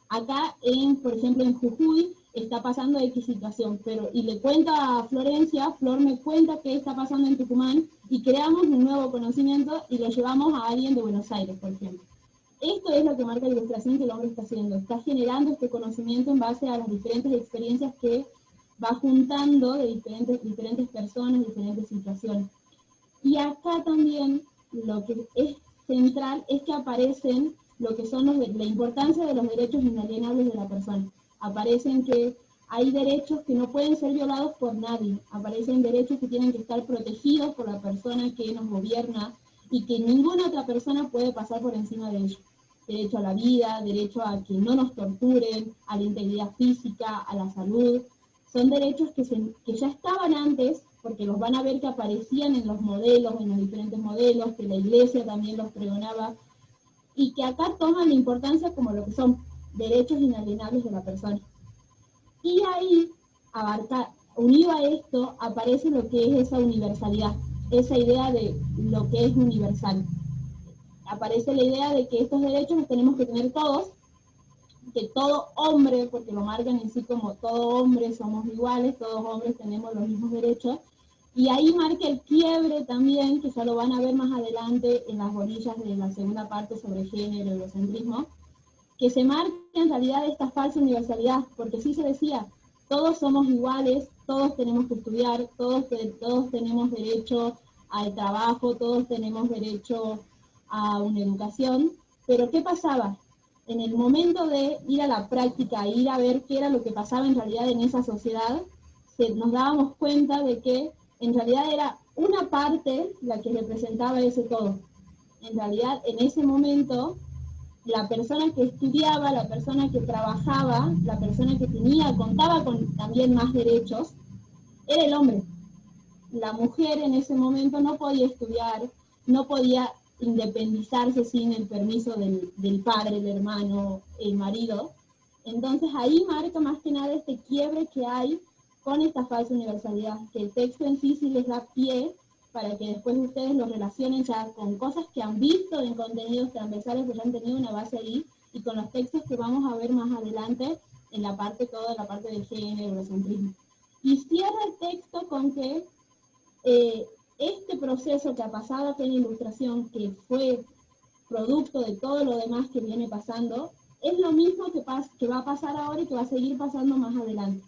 Acá, por ejemplo, en Jujuy está pasando X situación, y le cuenta a Florencia, Flor me cuenta qué está pasando en Tucumán, y creamos un nuevo conocimiento y lo llevamos a alguien de Buenos Aires, por ejemplo. Esto es lo que marca la ilustración que el hombre está haciendo, está generando este conocimiento en base a las diferentes experiencias que va juntando de diferentes personas, diferentes situaciones. Y acá también lo que es central es que aparecen lo que son la importancia de los derechos inalienables de la persona. Aparecen que hay derechos que no pueden ser violados por nadie, aparecen derechos que tienen que estar protegidos por la persona que nos gobierna y que ninguna otra persona puede pasar por encima de ellos. Derecho a la vida, derecho a que no nos torturen, a la integridad física, a la salud. Son derechos que ya estaban antes, porque los van a ver que aparecían en los modelos, en los diferentes modelos, que la iglesia también los pregonaba, y que acá toman la importancia como lo que son derechos inalienables de la persona. Y ahí, unido a esto, aparece lo que es esa universalidad, esa idea de lo que es universal. Aparece la idea de que estos derechos los tenemos que tener todos, que todo hombre, porque lo marcan en sí como todo hombre somos iguales, todos hombres tenemos los mismos derechos, y ahí marca el quiebre también, que ya lo van a ver más adelante en las orillas de la segunda parte sobre género y eurocentrismo, que se marca en realidad esta falsa universalidad, porque sí se decía, todos somos iguales, todos tenemos que estudiar, todos tenemos derecho al trabajo, todos tenemos derecho a una educación, pero ¿qué pasaba? En el momento de ir a la práctica, ir a ver qué era lo que pasaba en realidad en esa sociedad, nos dábamos cuenta de que en realidad era una parte la que representaba ese todo. En realidad, en ese momento, la persona que estudiaba, la persona que trabajaba, la persona que contaba con también más derechos, era el hombre. La mujer en ese momento no podía estudiar, no podía independizarse sin el permiso del padre, el hermano, el marido. Entonces ahí marca más que nada este quiebre que hay con esta falsa universalidad, que el texto en sí les da pie para que después ustedes lo relacionen ya con cosas que han visto en contenidos transversales, que ya han tenido una base ahí, y con los textos que vamos a ver más adelante en toda la parte del género, eurocentrismo. Y cierra el texto con que este proceso que ha pasado aquí en la ilustración, que fue producto de todo lo demás que viene pasando, es lo mismo que va a pasar ahora y que va a seguir pasando más adelante.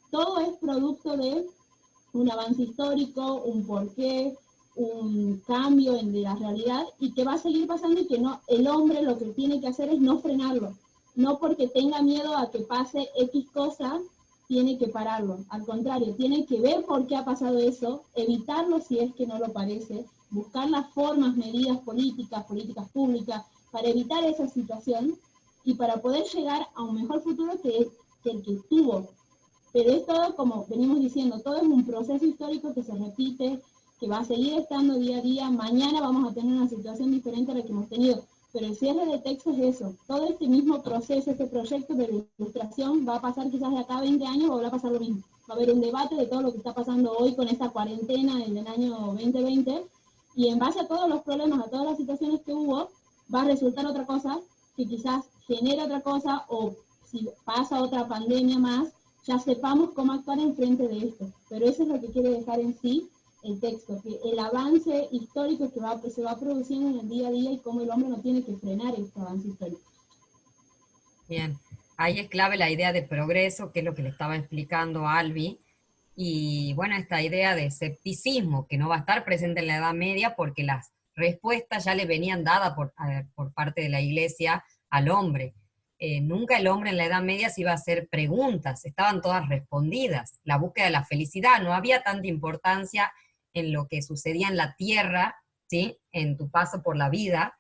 Todo es producto de un avance histórico, un porqué, un cambio en la realidad, y que va a seguir pasando, y que no, el hombre lo que tiene que hacer es no frenarlo, no porque tenga miedo a que pase X cosa, tiene que pararlo, al contrario, tiene que ver por qué ha pasado eso, evitarlo si es que no lo parece, buscar las formas, medidas políticas públicas, para evitar esa situación y para poder llegar a un mejor futuro que el que tuvo. Pero es todo, como venimos diciendo, todo es un proceso histórico que se repite, que va a seguir estando día a día. Mañana vamos a tener una situación diferente a la que hemos tenido. Pero el cierre de texto es eso. Todo este mismo proceso, este proyecto de ilustración va a pasar quizás de acá a 20 años, va a pasar lo mismo. Va a haber un debate de todo lo que está pasando hoy con esta cuarentena del año 2020, y en base a todos los problemas, a todas las situaciones que hubo, va a resultar otra cosa, que quizás genera otra cosa, o si pasa otra pandemia más, ya sepamos cómo actuar en frente de esto. Pero eso es lo que quiere dejar en sí el texto, que el avance histórico que se va produciendo en el día a día, y cómo el hombre no tiene que frenar este avance histórico. Bien, ahí es clave la idea de progreso, que es lo que le estaba explicando a Albi, y bueno, esta idea de escepticismo, que no va a estar presente en la Edad Media porque las respuestas ya le venían dadas por parte de la Iglesia al hombre. Nunca el hombre en la Edad Media se iba a hacer preguntas, estaban todas respondidas. La búsqueda de la felicidad, no había tanta importancia en lo que sucedía en la tierra, ¿sí? En tu paso por la vida,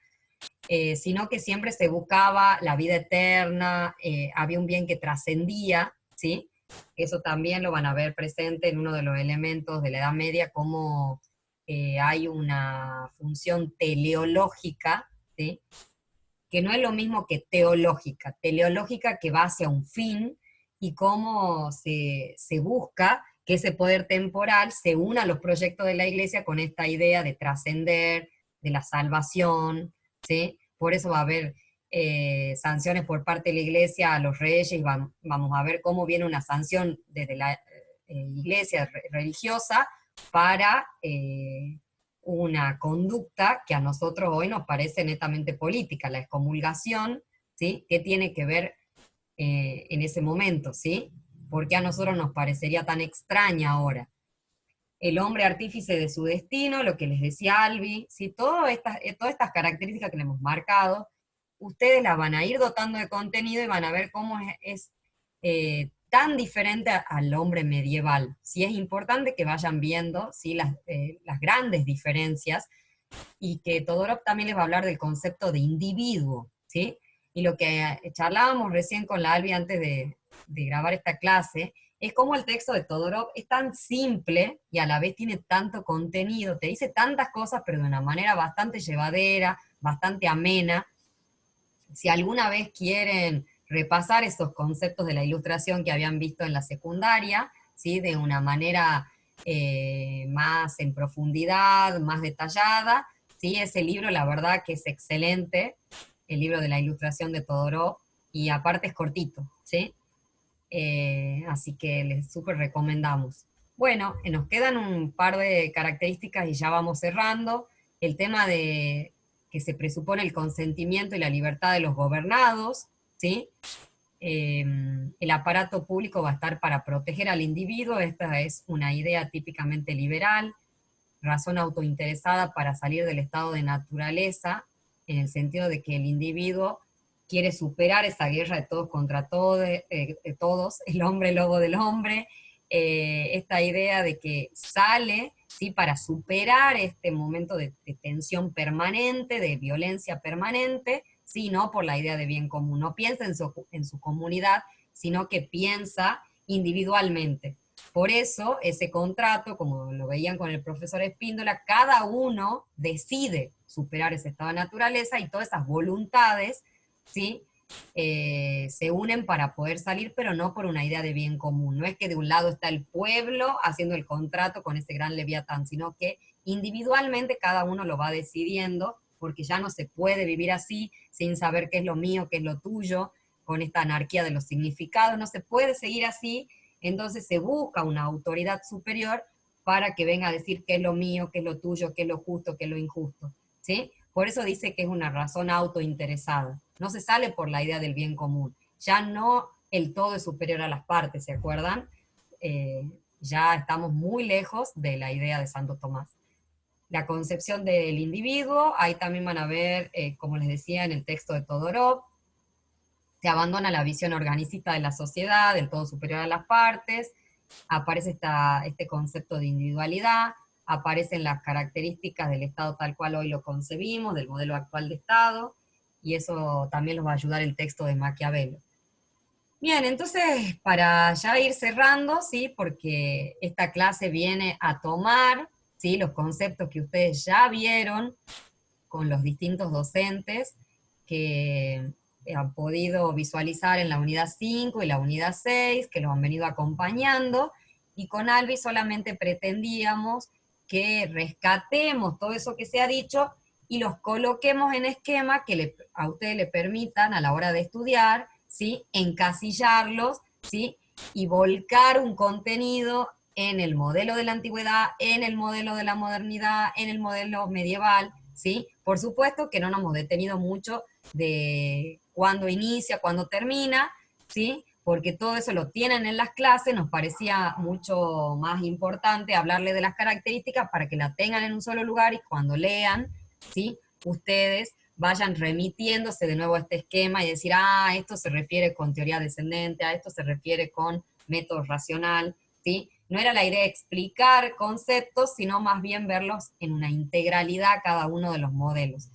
sino que siempre se buscaba la vida eterna, había un bien que trascendía, ¿sí? Eso también lo van a ver presente en uno de los elementos de la Edad Media, como hay una función teleológica, ¿sí? Que no es lo mismo que teológica. Teleológica, que va hacia un fin, y cómo se busca que ese poder temporal se una a los proyectos de la Iglesia con esta idea de trascender, de la salvación, ¿sí? Por eso va a haber sanciones por parte de la Iglesia a los reyes, y vamos a ver cómo viene una sanción desde la Iglesia religiosa para una conducta que a nosotros hoy nos parece netamente política, la excomulgación, ¿sí? ¿Qué tiene que ver en ese momento, ¿sí? ¿Por qué a nosotros nos parecería tan extraña ahora? El hombre artífice de su destino, lo que les decía Albi, ¿sí? Todas estas características que le hemos marcado, ustedes las van a ir dotando de contenido y van a ver cómo es tan diferente al hombre medieval. Sí, es importante que vayan viendo, ¿sí? Las grandes diferencias, y que Todorov también les va a hablar del concepto de individuo, ¿sí? Y lo que charlábamos recién con la Albi antes de grabar esta clase, es cómo el texto de Todorov es tan simple y a la vez tiene tanto contenido, te dice tantas cosas, pero de una manera bastante llevadera, bastante amena. Si alguna vez quieren repasar esos conceptos de la ilustración que habían visto en la secundaria, ¿sí? De una manera más en profundidad, más detallada, ¿sí? Ese libro, la verdad que es excelente, el libro de la ilustración de Todorov, y aparte es cortito, ¿sí? Así que les súper recomendamos. Bueno, nos quedan un par de características y ya vamos cerrando. El tema de que se presupone el consentimiento y la libertad de los gobernados, ¿sí? El aparato público va a estar para proteger al individuo, esta es una idea típicamente liberal, razón autointeresada para salir del estado de naturaleza, en el sentido de que el individuo quiere superar esa guerra de todos contra todos, el hombre lobo del hombre, esta idea de que sale, ¿sí? Para superar este momento de tensión permanente, de violencia permanente, ¿sí? No por la idea de bien común, no piensa en su comunidad, sino que piensa individualmente. Por eso, ese contrato, como lo veían con el profesor Espíndola, cada uno decide superar ese estado de naturaleza, y todas esas voluntades, ¿sí? Se unen para poder salir, pero no por una idea de bien común. No es que de un lado está el pueblo haciendo el contrato con ese gran leviatán, sino que individualmente cada uno lo va decidiendo, porque ya no se puede vivir así, sin saber qué es lo mío, qué es lo tuyo, con esta anarquía de los significados. No se puede seguir así. Entonces se busca una autoridad superior para que venga a decir qué es lo mío, qué es lo tuyo, qué es lo justo, qué es lo injusto, ¿sí? Por eso dice que es una razón autointeresada. No se sale por la idea del bien común. Ya no el todo es superior a las partes, ¿se acuerdan? Ya estamos muy lejos de la idea de Santo Tomás. La concepción del individuo, ahí también van a ver, como les decía en el texto de Todorov, se abandona la visión organicista de la sociedad, del todo superior a las partes, aparece este concepto de individualidad, aparecen las características del Estado tal cual hoy lo concebimos, del modelo actual de Estado, y eso también los va a ayudar el texto de Maquiavelo. Bien, entonces, para ya ir cerrando, ¿sí? Porque esta clase viene a tomar ¿sí? Los conceptos que ustedes ya vieron con los distintos docentes que han podido visualizar en la unidad 5 y la unidad 6, que los han venido acompañando, y con Albi solamente pretendíamos que rescatemos todo eso que se ha dicho y los coloquemos en esquema que a ustedes le permitan a la hora de estudiar, ¿sí? Encasillarlos, ¿sí? Y volcar un contenido en el modelo de la antigüedad, en el modelo de la modernidad, en el modelo medieval, ¿sí? Por supuesto que no nos hemos detenido mucho de cuándo inicia, cuándo termina, ¿sí? Porque todo eso lo tienen en las clases, nos parecía mucho más importante hablarle de las características para que la tengan en un solo lugar y cuando lean, ¿sí? Ustedes vayan remitiéndose de nuevo a este esquema y decir, ah, esto se refiere con teoría descendente, a esto se refiere con método racional, ¿sí? No era la idea explicar conceptos, sino más bien verlos en una integralidad cada uno de los modelos.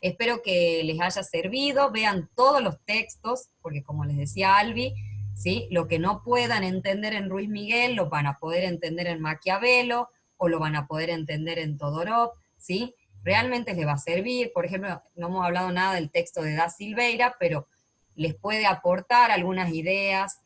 Espero que les haya servido, vean todos los textos, porque como les decía Albi, ¿sí? Lo que no puedan entender en Ruiz Miguel lo van a poder entender en Maquiavelo o lo van a poder entender en Todorov, ¿sí? Realmente les va a servir. Por ejemplo, no hemos hablado nada del texto de Da Silveira, pero les puede aportar algunas ideas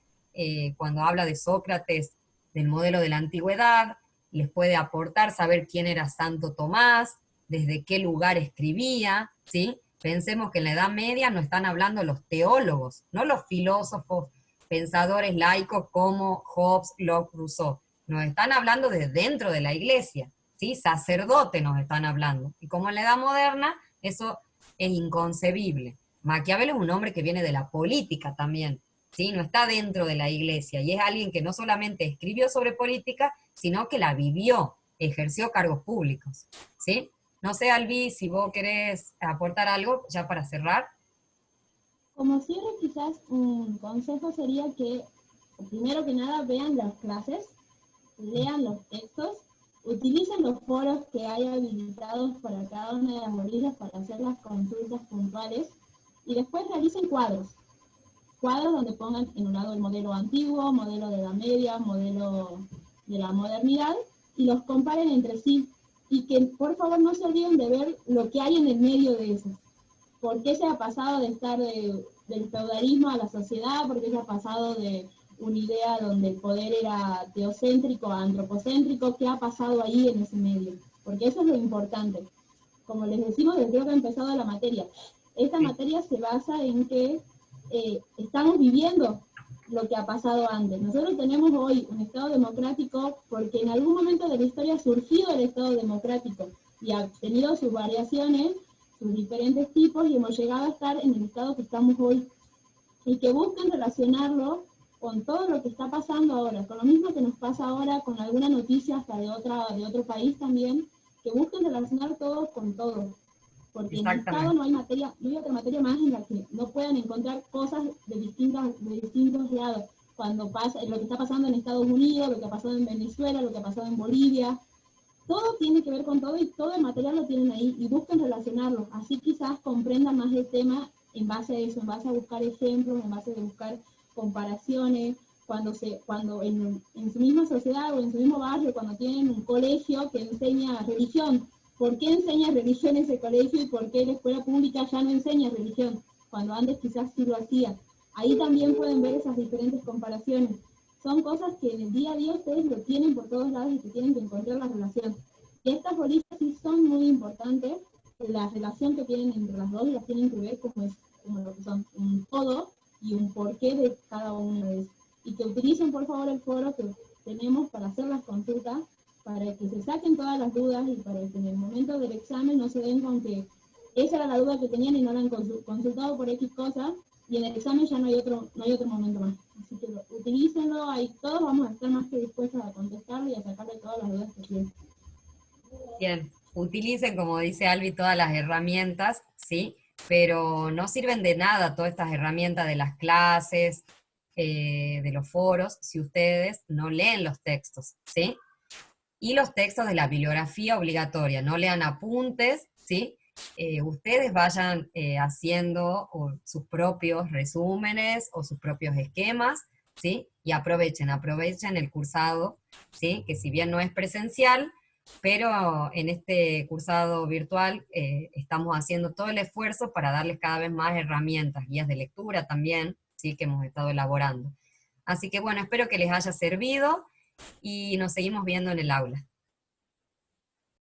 cuando habla de Sócrates, del modelo de la antigüedad, les puede aportar saber quién era Santo Tomás, desde qué lugar escribía, ¿sí? Pensemos que en la Edad Media no están hablando los teólogos, no los filósofos, pensadores laicos como Hobbes, Locke, Rousseau. Nos están hablando de dentro de la iglesia, ¿sí? Sacerdotes nos están hablando. Y como en la Edad Moderna, eso es inconcebible. Maquiavelo es un hombre que viene de la política también, ¿sí? No está dentro de la iglesia, y es alguien que no solamente escribió sobre política, sino que la vivió, ejerció cargos públicos, ¿sí? No sé, Albi, si vos querés aportar algo ya para cerrar. Como cierre, quizás un consejo sería que, primero que nada, vean las clases, lean los textos, utilicen los foros que hay habilitados para cada una de las orillas para hacer las consultas puntuales y después realicen cuadros donde pongan en un lado el modelo antiguo, modelo de la media, modelo de la modernidad, y los comparen entre sí. Y que por favor no se olviden de ver lo que hay en el medio de esos. ¿Por qué se ha pasado de estar del feudalismo a la sociedad? ¿Por qué se ha pasado de una idea donde el poder era teocéntrico a antropocéntrico? ¿Qué ha pasado ahí en ese medio? Porque eso es lo importante. Como les decimos, desde que ha empezado la materia. Esta materia se basa en que estamos viviendo lo que ha pasado antes. Nosotros tenemos hoy un Estado democrático porque en algún momento de la historia ha surgido el Estado democrático y ha tenido sus variaciones, sus diferentes tipos, y hemos llegado a estar en el Estado que estamos hoy. Y que busquen relacionarlo con todo lo que está pasando ahora, con lo mismo que nos pasa ahora, con alguna noticia hasta de otro país también, que busquen relacionar todo con todo, porque en el Estado Exactamente. no hay materia, no hay otra materia más en la que no puedan encontrar cosas de distintos lados. Cuando pasa lo que está pasando en Estados Unidos, lo que ha pasado en Venezuela, lo que ha pasado en Bolivia, todo tiene que ver con todo y todo el material lo tienen ahí y busquen relacionarlo. Así quizás comprendan más el tema en base a eso, en base a buscar ejemplos, en base a buscar comparaciones. Cuando en su misma sociedad o en su mismo barrio, cuando tienen un colegio que enseña religión, ¿por qué enseña religión ese colegio y por qué la escuela pública ya no enseña religión? Cuando antes quizás sí lo hacía. Ahí también pueden ver esas diferentes comparaciones. Son cosas que en el día a día ustedes lo tienen por todos lados y que tienen que encontrar la relación. Y estas bolillas sí son muy importantes, la relación que tienen entre las dos las tienen que ver como lo que son un todo y un porqué de cada uno de ellos. Y que utilicen por favor el foro que tenemos para hacer las consultas, para que se saquen todas las dudas y para que en el momento del examen no se den con que esa era la duda que tenían y no la han consultado por X cosas, y en el examen ya no hay otro momento más. Así que utilícenlo, ahí todos vamos a estar más que dispuestos a contestarlo y a sacarle todas las dudas que tienen. Bien, utilicen, como dice Albi, todas las herramientas, ¿sí? Pero no sirven de nada todas estas herramientas de las clases, de los foros, si ustedes no leen los textos, ¿sí? Y los textos de la bibliografía obligatoria, no lean apuntes, ¿sí? Ustedes vayan haciendo sus propios resúmenes o sus propios esquemas, ¿sí? Y aprovechen el cursado, ¿sí? Que si bien no es presencial, pero en este cursado virtual estamos haciendo todo el esfuerzo para darles cada vez más herramientas, guías de lectura también, ¿sí? Que hemos estado elaborando. Así que bueno, espero que les haya servido y nos seguimos viendo en el aula.